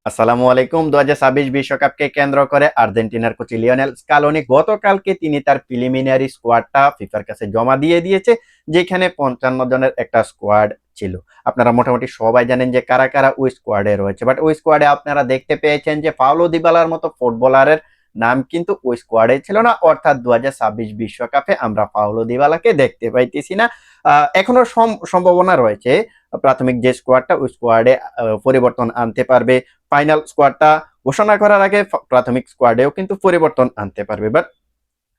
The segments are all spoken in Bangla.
আসসালামু আলাইকুম। 2026 বিশ্বকাপকে কেন্দ্র করে আর্জেন্টিনার কোচ লিওনেল স্কালোনি গতকালকে তিনি তার প্রিলিমিনারি স্কোয়াডটা ফিফার কাছে জমা দিয়ে দিয়েছে, যেখানে 55 জনের একটা স্কোয়াড ছিল। আপনারা মোটামুটি সবাই জানেন যে কারা কারা ওই স্কোয়াডে রয়েছে, বাট ওই স্কোয়াডে আপনারা দেখতে পেয়েছেন যে পাওলো দিবালার মতো ফুটবলারের নাম কিন্তু ওই স্কোয়াডে ছিল না। অর্থাৎ 2026 বিশ্বকাপে আমরা পাওলো দিবালাকে দেখতে পাইতেছি না। এখনো সম্ভাবনা রয়েছে প্রাথমিক যে স্কোয়াডটা ওই স্কোয়াডে পরিবর্তন আনতে পারবে। ফাইনাল স্কোয়াডটা ঘোষণা করার আগে প্রাথমিক স্কোয়াডেও কিন্তু পরিবর্তন আনতে পারবে। বাট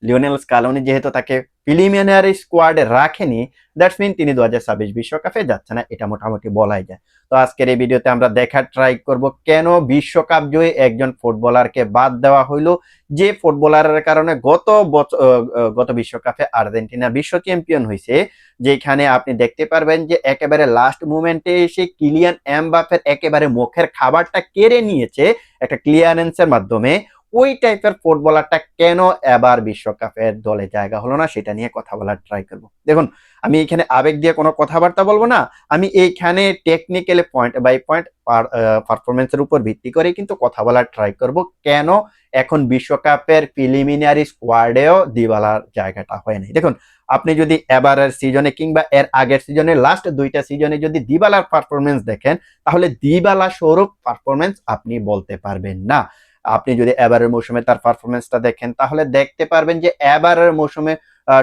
লিওনেল স্কালোনি যেহেতু তাকে প্রিলিমিনারি স্কোয়াডে রাখেনি, দ্যাটস মিন তিনি 2026 বিশ্বকাপে যাচ্ছে না, এটা মোটামুটি বলাই যায়। তো আজকের এই ভিডিওতে আমরা দেখার ট্রাই করব কেন বিশ্বকাপ জয়ী একজন ফুটবলারকে বাদ দেওয়া হইলো, যে ফুটবলারের কারণে গত বিশ্বকাপে আর্জেন্টিনা বিশ্ব চ্যাম্পিয়ন হয়েছে। যেখানে আপনি দেখতে পারবেন যে একেবারে লাস্ট মুমেন্টে এসে কিলিয়ান এমবাপ্পের একেবারে মুখের খাবারটা কেড়ে নিয়েছে একটা ক্লিয়ারেন্সের মাধ্যমে। ওই টাইপের ফুটবলারটা কেন এবার বিশ্বকাপের দলে জায়গা হলো না, সেটা নিয়ে কথা বলার ট্রাই করব। দেখুন, আমি এখানে আবেগ দিয়ে কোনো কথাবার্তা বলবো না, আমি এইখানে টেকনিক্যালি পয়েন্ট বাই পয়েন্ট পারফরমেন্সের উপর ভিত্তি করে কিন্তু কথা বলার ট্রাই করব কেন এখন বিশ্বকাপের প্রিলিমিনারি স্কোয়াডেও দিবালার জায়গাটা হয় নাই। দেখুন, আপনি যদি এবারের সিজনে কিংবা এর আগের সিজনে লাস্ট দুইটা সিজনে যদি দিবালার পারফরমেন্স দেখেন, তাহলে দিবালা স্বরূপ পারফরমেন্স আপনি বলতে পারবেন না। আপনি যদি এবারের মৌসুমে তার পারফরমেন্সটা দেখেন, তাহলে দেখতে পারবেন যে এবারের মৌসুমে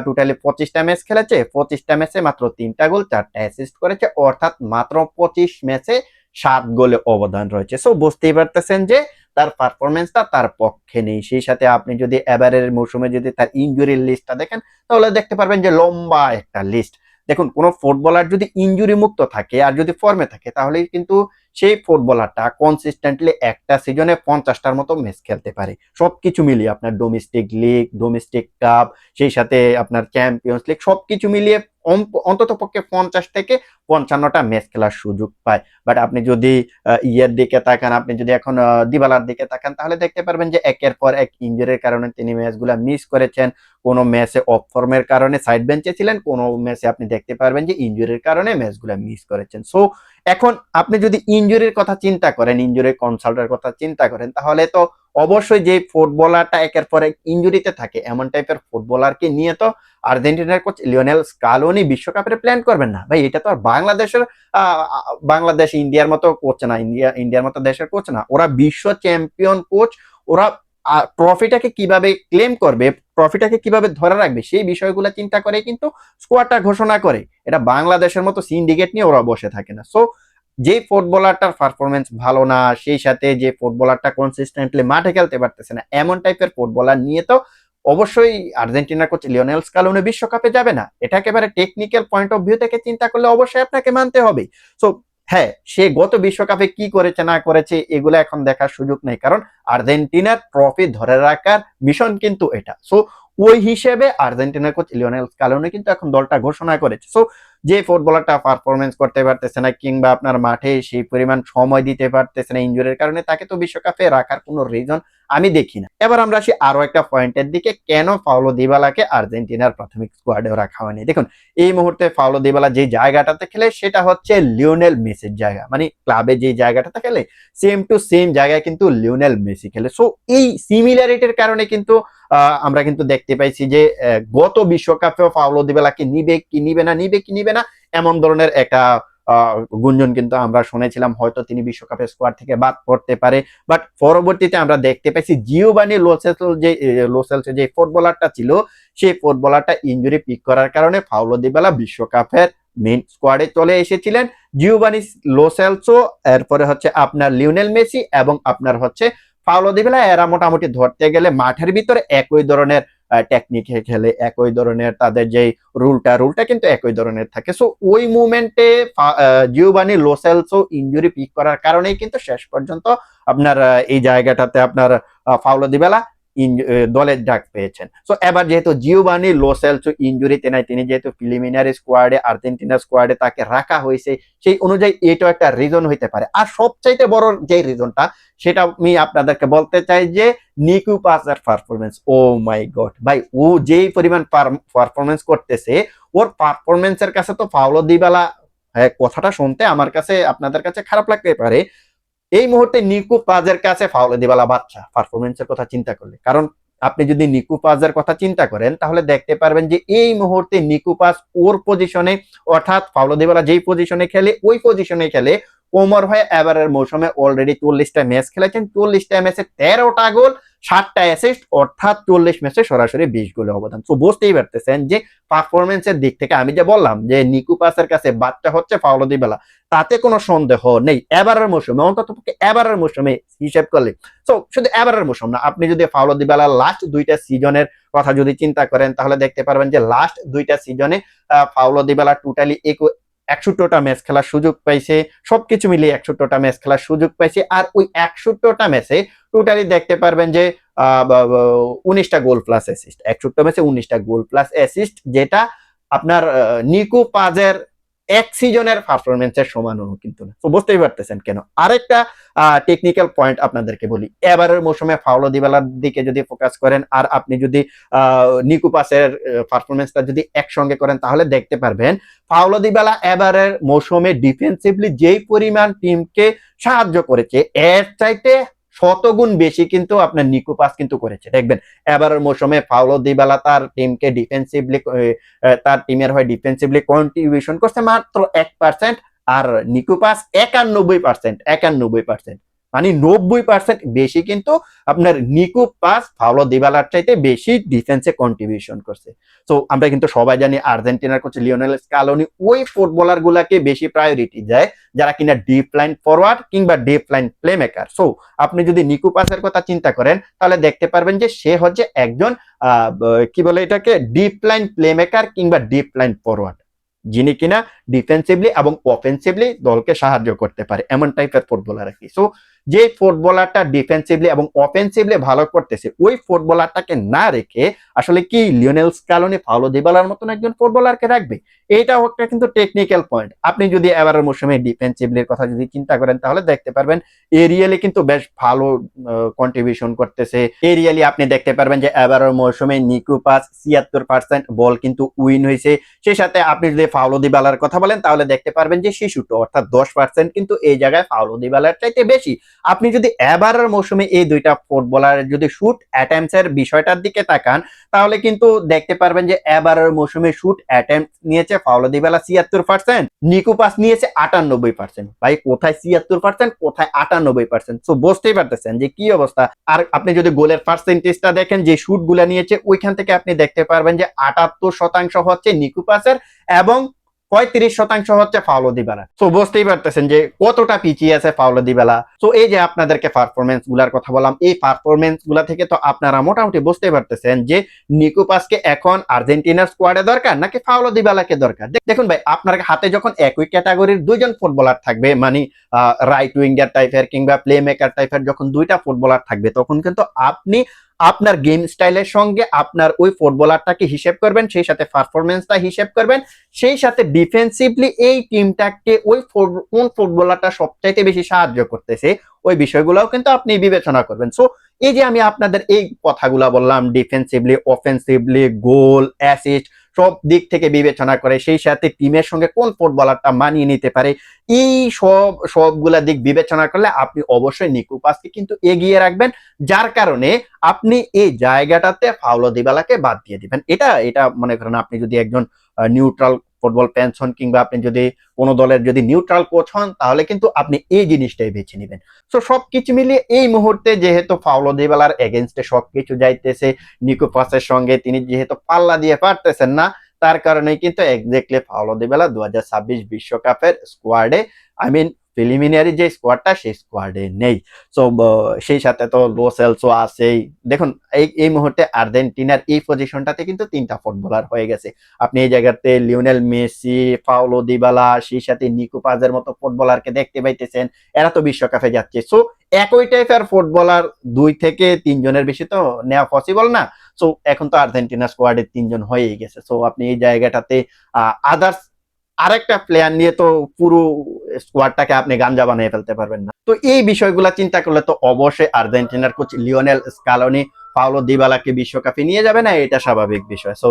টোটালি 25টা ম্যাচ খেলেছে, 25টা ম্যাচে মাত্র 3টা গোল 4টা অ্যাসিস্ট করেছে, অর্থাৎ মাত্র 25 ম্যাচে 7 গোলে অবদান রয়েছে। সো বুঝতেই পারতেছেন যে তার পারফরমেন্সটা তার পক্ষে নেই। সেই সাথে আপনি যদি এবারের মৌসুমে যদি তার ইনজুরির লিস্টটা দেখেন, তাহলে দেখতে পারবেন যে লম্বা একটা লিস্ট। দেখুন, কোন ফুটবলার যদি ইনজুরি মুক্ত থাকে আর যদি ফর্মে থাকে, তাহলে কিন্তু সেই ফুটবলারটা কনসিস্টেন্টলি একটা সিজনে 50টার মতো ম্যাচ খেলতে পারে, সবকিছু মিলিয়ে আপনার ডোমেস্টিক লিগ, ডোমেস্টিক কাপ, সেই সাথে আপনার চ্যাম্পিয়ন্স লিগ, সবকিছু মিলিয়ে অন্তত পক্ষে 50 থেকে 55টা ম্যাচ খেলার সুযোগ পায়। বাট আপনি যদি ইয়ের দিকে তাকান, আপনি যদি এখন দিবালার দিকে তাকান, তাহলে দেখতে পারবেন যে একের পর এক ইনজুরির কারণে তিনি ম্যাচগুলা মিস করেছেন। কোনো ম্যাচে অফ ফর্মের কারণে সাইড বেঞ্চে ছিলেন, কোনো ম্যাচে আপনি দেখতে পারবেন যে ইনজুরির কারণে ম্যাচগুলা মিস করেছেন। সো এখন আপনি যদি ইনজুরির কথা চিন্তা করেন, ইনজুরি কনসাল্টের কথা চিন্তা করেন, তাহলে তো অবশ্যই যে ফুটবলারটা একের পর এক ইনজুরিতে থাকে এমন টাইপের ফুটবলারকে নিয়ে তো আর্জেন্টিনার কোচ লিওনেল স্কালোনি বিশ্বকাপের প্ল্যান করবেন না ভাই। এটা তো আর বাংলাদেশ ইন্ডিয়ার মতো কোচ না, ইন্ডিয়ার মতো দেশের কোচ না, ওরা বিশ্ব চ্যাম্পিয়ন কোচ। ওরা ট্রফিটাকে কিভাবে ক্লেম করবে, ট্রফিটাকে কিভাবে ধরে রাখবে, সেই বিষয়গুলো চিন্তা করে কিন্তু স্কোয়াডটা ঘোষণা করে। এটা বাংলাদেশের মতো সিন্ডিকেট নিয়ে ওরা বসে থাকে না। সো যে ফুটবলারটার পারফরমেন্স ভালো না, সেই সাথে যে ফুটবলারটা কনসিস্টেন্টলি মাঠে খেলতে পারতেছে না, এমন টাইপের ফুটবলার নিয়ে তো অবশ্যই আর্জেন্টিনার কোচ লিওনেল স্কালোনি বিশ্বকাপে যাবে না। এটা একেবারে টেকনিক্যাল পয়েন্ট অফ ভিউ থেকে চিন্তা করলে অবশ্যই আপনাকে মানতে হবে। সো হ্যাঁ, সে গত বিশ্বকাপে কি করেছে না করেছে এগুলো এখন দেখার সুযোগ নেই, কারণ আর্জেন্টিনার ট্রফি ধরে রাখার মিশন কিন্তু এটা। সো ওই হিসেবে আর্জেন্টিনার কোচ লিওনেল স্কালোনি কিন্তু এখন দলটা ঘোষণা করেছে। সো যে ফুটবলারটা পারফরমেন্স করতে পারতেছে না কিংবা আপনার মাঠে সেই পরিমাণ সময় দিতে পারতেছে না ইনজুরির কারণে, তাকে তো বিশ্বকাপে রাখার কোনো রিজন আমি দেখি না। এবার আমরা আসি আরো একটা পয়েন্টের দিকে, কেন পাওলো দিবালাকে আর্জেন্টিনার প্রাথমিক স্কোয়াডেও রাখা হয়নি। দেখুন, এই মুহূর্তে পাওলো দিবালা যে জায়গাটাতে খেলে সেটা হচ্ছে লিওনেল মেসির জায়গা, মানে ক্লাবে যে জায়গাটাতে খেলে সেম টু সেম জায়গায় কিন্তু লিওনেল মেসি খেলে। সো এই সিমিলারিটির কারণে কিন্তু আমরা কিন্তু দেখতে পাইছি যে গত বিশ্বকাপেও পাওলো দিবালাকে নিবে কি নিবে না, নিবে কি নিবে না, এমন ধরনের একটা গুঞ্জন কিন্তু আমরা শুনেছিলাম, হয়তো তিনি বিশ্বকাপের স্কোয়াড থেকে বাদ পড়তে পারে। বাট পরবর্তীতে আমরা দেখতে পাইছি জিওভানি লোসেলসো যে ফুটবলারটা ছিল, সেই ফুটবলারটা ইনজুরি পিক করার কারণে পাওলো দিবালা বিশ্বকাপের মেইন স্কোয়াডে চলে এসেছিলেন। জিওভানি লোসেলসো, এরপরে হচ্ছে আপনার লিওনেল মেসি এবং আপনার হচ্ছে পাওলো দিবালা, এরা মোটামুটি ধরতে গেলে মাঠের ভিতরে একই ধরনের টেকনিকে খেলে, একই ধরনের তাদের যে রুলটা কিন্তু একই ধরনের থাকে। সো ওই মুভমেন্টে জিওভানি লোসেলসো ইনজুরি পিক করার কারণেই কিন্তু শেষ পর্যন্ত আপনার এই জায়গাটাতে আপনার পাওলো দিবালা দলের ডাক পেয়েছেন। সো এবার যেহেতু জিওভানি লোসেলসো ইনজুরিতে নাই, তিনি যেহেতু প্রিলিমিনারি স্কোয়াডে আর্জেন্টিনা স্কোয়াডে তাকে রাখা হয়েছে, সেই অনুযায়ী এটাও একটা রিজন হইতে পারে। আর সবচাইতে বড় যে রিজনটা, সেটা আমি আপনাদেরকে বলতে চাই যে নিকু পাসের পারফরমেন্স। ও মাই গড ভাই, ও যেই পরিমাণ পারফরমেন্স করতেছে, ওর পারফরমেন্সের কাছে তো পাওলো দিবালা, হ্যাঁ কথাটা শুনতে আমার কাছে আপনাদের কাছে খারাপ লাগতে পারে, এই মুহূর্তে নিকু পাজের কাছে ফাউলে দিবালা বাচ্চা পারফরমেন্সের কথা চিন্তা করলে, কারণ আপনি যদি নিকু পাজের কথা চিন্তা করেন তাহলে দেখতে পারবেন যে এই মুহূর্তে নিকু পাজ ওর পজিশনে, অর্থাৎ ফাউলো দিবালা যেই পজিশনে খেলে ওই পজিশনে খেলে কোমর হয়ে এবারের মৌসুমে অলরেডি 40টা ম্যাচ খেলেছেন, 40টা ম্যাচে 13টা গোল, 7টা অ্যাসিস্ট, অর্থাৎ 40 ম্যাচে সরাসরি 20 গোলের অবদান। তো বুঝতেই পারতেছেন যে পারফরমেন্সের দিক থেকে আমি যে বললাম যে নিকু পাসের কাছে বাচ্চা হচ্ছে ফাউলো দিবালা, তাতে কোনো সন্দেহ নেই। এবারের মৌসুমে অন্তত এবারের মৌসুমে হিসেব করলে, তো শুধু এবারের মৌসুম না, আপনি যদি ফাউলো দিবালার লাস্ট দুইটা সিজনের কথা যদি চিন্তা করেন তাহলে দেখতে পারবেন যে লাস্ট দুইটা সিজনে ফাউলো দিবালা টোটালি 61টা ম্যাচ খেলার সুযোগ পাইছে, সবকিছু মিলিয়ে 61টা ম্যাচ খেলার সুযোগ পাইছে। আর ওই 61টা ম্যাচে টোটালি দেখতে পারবেন যে 19টা গোল প্লাস অ্যাসিস্ট, 61টা ম্যাচে 19টা গোল প্লাস অ্যাসিস্ট, যেটা আপনার নিকু পাজের এক সিজনের পারফরমেন্সের সমান কিন্তু না। তো বুঝতেই পারতেছেন কেন। আরেকটা টেকনিক্যাল পয়েন্ট আপনাদেরকে বলি, এবারের মৌসুমে ফাউলো দিবালার দিকে যদি ফোকাস করেন আর আপনি যদি নিকু পাসের পারফরমেন্সটা যদি একসঙ্গে করেন তাহলে দেখতে পারবেন পাওলো দিবালা এবারের মৌসুমে ডিফেন্সিভলি যেই পরিমাণ টিমকে সাহায্য করেছে এর চাইতে শতগুণ বেশি কিন্তু আপনার নিকো পাস কিন্তু করেছে। দেখবেন এবারের মৌসুমে পাওলো দিবালা তার টিমকে ডিফেন্সিভলি, তার টিমের হয়ে ডিফেন্সিভলি কন্ট্রিবিউশন করছে মাত্র 1%, আর নিকো পাস 91%, 91%, মানে 90% বেশি কিন্তু আপনার নিকো পাস পাওলো দিবালার চাইতে বেশি ডিফেন্সে কন্ট্রিবিউশন করছে। তো আমরা কিন্তু সবাই জানি আর্জেন্টিনার কোচ লিওনেল স্কালোনি ওই ফুটবলার গুলাকে বেশি প্রায়োরিটি দেয় যারা কিনা ডিপ লাইন ফরওয়ার্ড কিংবা deep line play maker. So আপনি যদি নিকু পাসের কথা চিন্তা করেন তাহলে দেখতে পারবেন যে সে হচ্ছে একজন কি বলে এটাকে ডিপ লাইন প্লে মেকার কিংবা ডিপ লাইন ফরওয়ার্ড, যিনি কিনা ডিফেন্সিভলি এবং অফেন্সিভলি দলকে সাহায্য করতে পারে, এমন টাইপের ফুটবলার আর কি। সো যে ফুটবলারটা ডিফেন্সিভলি এবং অফেন্সিভলি ভালো করতেছে ওই ফুটবলারটাকে না রেখে আসলে কি লিওনেল স্কালোনি পাওলো দিবালার মতন একজন ফুটবলারকে রাখবে? এইটাও একটা কিন্তু টেকনিক্যাল পয়েন্ট। আপনি যদি এবারের মৌসুমে ডিফেন্সিভলির কথা যদি চিন্তা করেন তাহলে দেখতে পারবেন এরিয়ালি কিন্তু বেশ ভালো কন্ট্রিবিউশন করতেছে। এরিয়ালি আপনি দেখতে পারবেন যে এবারের মৌসুমে নিকু পাস 76% বল কিন্তু উইন হয়েছে। সেই সাথে আপনি যদি পাওলো দিবালার কথা বলেন তাহলে দেখতে পারবেন যে 66, অর্থাৎ 10% কিন্তু এই জায়গায় পাওলো দিবালার চাইতে বেশি। আপনি যদি এবারের মৌসুমে এই দুইটা ফুটবলারের যদি শুট অ্যাটেম্পটস এর বিষয়টার দিকে তাকান তাহলে কিন্তু দেখতে পারবেন যে এবারের মৌসুমে শুট অ্যাটেম্পট নিয়েছে পাওলো দিবালা 76%, নিকো পাস নিয়েছে 98%। ভাই কোথায় 76%, কোথায় 98%? সো বুঝতেই পারতেছেন যে কি অবস্থা। আর আপনি যদি গোলের পার্সেন্টেজটা দেখেন যে শুট গুলা নিয়েছে ওইখান থেকে আপনি দেখতে পারবেন যে 78% হচ্ছে নিকো পাসের এবং 35% হচ্ছে পাওলো দিবালা। তো বুঝতেই পারতেছেন যে কতটা পিছিয়ে আছে পাওলো দিবালা। তো এই যে আপনাদেরকে পারফরমেন্স গুলার কথা বললাম, এই পারফরমেন্স গুলা থেকে তো আপনারা মোটামুটি বুঝতে পারতেছেন যে নিকো পাসকে এখন আর্জেন্টিনার স্কোয়াডে দরকার নাকি পাওলো দিবালাকে দরকার। দেখুন ভাই, আপনার হাতে যখন একই ক্যাটাগরির দুইজন ফুটবলার থাকবে, মানে রাইট উইঙ্গার টাইপের কিংবা প্লে মেকার টাইপের যখন দুইটা ফুটবলার থাকবে তখন কিন্তু আপনি আপনার গেম স্টাইলের সঙ্গে আপনার ওই ফুটবলারটাকে হিসেব করবেন, সেই সাথে পারফরমেন্সটা হিসেব করবেন, সেই সাথে ডিফেন্সিভলি এই টিমটাকে ওই কোন ফুটবলারটা সবচাইতে বেশি সাহায্য করতেছে ওই বিষয়গুলোও কিন্তু আপনি বিবেচনা করবেন। সো এই যে আমি আপনাদের এই কথাগুলো বললাম, ডিফেন্সিভলি, অফেন্সিভলি, গোল, অ্যাসিস্ট সব দিক থেকে বিবেচনা করে, সেই সাথে টিমের সঙ্গে কোন ফুটবলারটা মানিয়ে নিতে পারে, এই সবগুলা দিক বিবেচনা করলে আপনি অবশ্যই নিকো পাসকে কিন্তু এগিয়ে রাখবেন, যার কারণে আপনি এই জায়গাটাতে পাওলো দিবালাকে বাদ দিয়ে দিবেন। এটা মনে করেন আপনি যদি একজন নিউট্রাল ফুটবল ফ্যান্স হন কিংবা আপনি যদি কোনো দলের যদি নিউট্রাল কোচ হন তাহলে কিন্তু আপনি এই জিনিসটাই বেছে নেবেন। তো সবকিছু মিলিয়ে এই মুহূর্তে যেহেতু পাওলো দিবালার এগেইনস্টে সবকিছু যাইতেছে, নিকো পাসের সঙ্গে তিনি যেহেতু পাল্লা দিয়ে পারতেছেন না, তার কারণে কিন্তু এক্স্যাক্টলি পাওলো দিবালা 2026 বিশ্বকাপের স্কোয়াডে, আই মিন প্রিলিমিনারি যে স্কোয়াডটা সেই স্কোয়াডে নেই। সো সেই সাথে তো লো সেলসও আছেই। দেখুন এই মুহূর্তে আর্জেন্টিনার এই পজিশনটাতে কিন্তু 3টা ফুটবলার হয়ে গেছে। আপনি এই জায়গাতে লিওনেল মেসি, পাওলো দিবালা, সেই সাথে নিকো পাজের মতো ফুটবলারকে দেখতে পাইতেছেন, এরা তো বিশ্বকাপে যাচ্ছে। সো একই টাইপের ফুটবলার 2 থেকে 3 জনের বেশি তো নেওয়া পসিবল না। সো এখন তো আর্জেন্টিনা স্কোয়াডে 3 জন হয়েই গেছে। সো আপনি এই জায়গাটাতে আদার্স আরেকটা প্লেয়ার নিয়ে তো পুরো স্কোয়াডটাকে আপনি গাঞ্জা বানিয়ে ফেলতে পারবেন না। তো এই বিষয়গুলো চিন্তা করলে তো অবশ্যই আর্জেন্টিনার কোচ লিওনেল স্কালোনি পাওলো দিবালাকে বিশ্বকাপে নিয়ে যাবে না, এটা স্বাভাবিক বিষয়। সো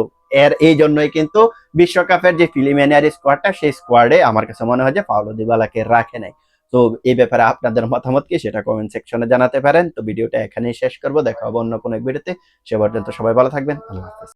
এই জন্যই কিন্তু বিশ্বকাপের যে প্রিলিমিনারি স্কোয়াডটা সেই স্কোয়াডে আমার কাছে মনে হয় যে পাওলো দিবালাকে রাখে নাই। তো এই ব্যাপারে আপনাদের মতামত কি সেটা কমেন্ট সেকশনে জানাতে পারেন। তো ভিডিওটা এখানেই শেষ করব, দেখা হবে অন্য কোনো এক ভিডিওতে। সে পর্যন্ত সবাই ভালো থাকবেন। আল্লাহ হাফেজ।